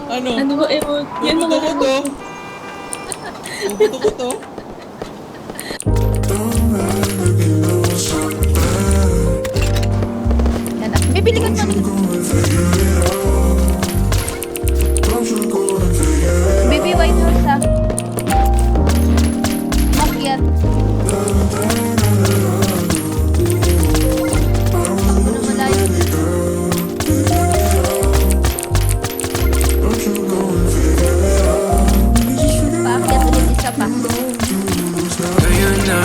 Ano? Ano ba emote? Yan mga Puputo ko to. Puputo ko to. Yan. Bibili ka naman. Baby white horse ah. Makyat. Ano malayo? Paakyat ulit isa pa. Ngayon na,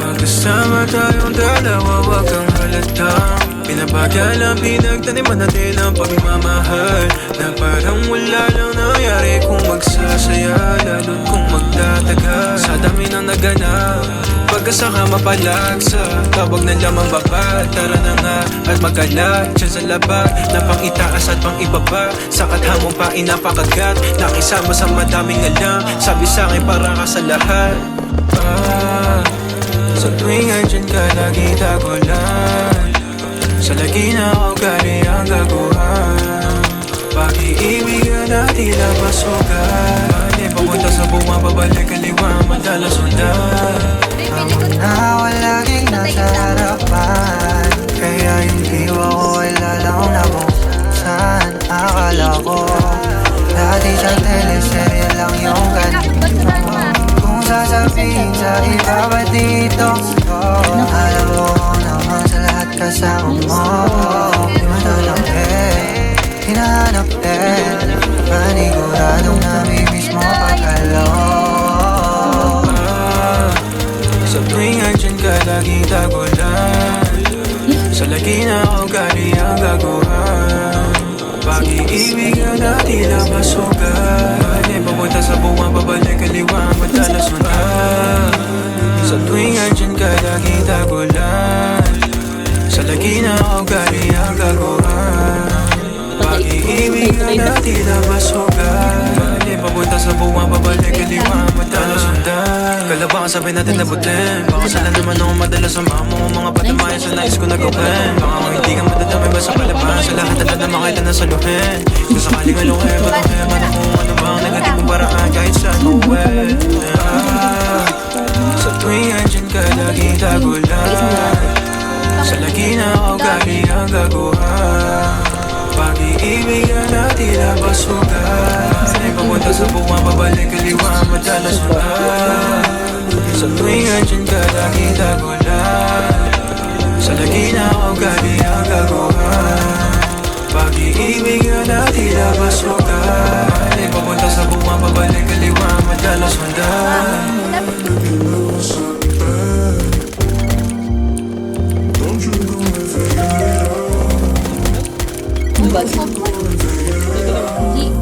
magkasama tayong dalawa, wag kang halatang pinapagyan ang pinagtaniman natin ang pagmamahal na parang wala lang nangyari kung magsasaya, lalo't kung magtatagal sa dami ng naganap. Pagkasaka mapalag sa tawag ng lamang baba, tara na nga at magkalat dyan sa labag na pang itaas at pang ibaba, sakat hamon pa inapakagat, nakisama sa madaming alam, sabi sa akin para ka sa lahat. Sa tuwing andyan ka lagi tagulan, sa lagi na ako gali ang gaguhan, pag-iibigan na tila basugan, hindi papunta sa bunga, babalik kaliwa, madalas sundan. Nawa laging nasa harapan, kaya yung diwa ko ay lalaw na buksan. Akala ko dati sa teleserye lang yung ganito. Kung sasabihin sa iba ba dito, alam mo naman sa lahat kasama mo. Di mo talagang hinahanap din, paniguradong namimiss mo pagkalaw. Sa tuwing andyan ka lagi tagulan, sa lagi na ako gali ang gaguhan, pag-iibigan na tila basugan, hindi papunta sa bunga, babalik kaliwa, madalas sundan. Sa tuwing andyan ka lagi tagulan, sa lagi na ako gali ang gaguhan, pag-iibigan na tila basugan, hindi papunta sa bunga, babalik kaliwa, madalas sundan. Kalabang sabi natin na butin, baka sala naman ako madalas sama mo mga patamayan sa nais ko na gawin. Baka kung hindi ka madadamay ba sa palaban, sa lahat na na makailan na saluhin. Kung sakaling aluhin, matuhin man ako ano bang negatibong paraan kahit saan uwi. Sa tuwing andyan ka lagi tagulan, sa lagi na ako gali ang gaguhan, pag-iibigan na tila basugan, hindi papunta sa bunga, babalik kaliwa, madalas sundan. Sa tuwing andyan ka lagi tagulan, sa lagi na ako gali ang gaguhan, pag-iibigan na tila basugan, hindi papunta sa bunga, babalik kaliwa, madalas sundan. Bag. Hindi.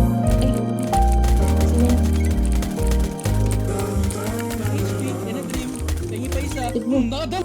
Tingi pa isa. Nakadalawa.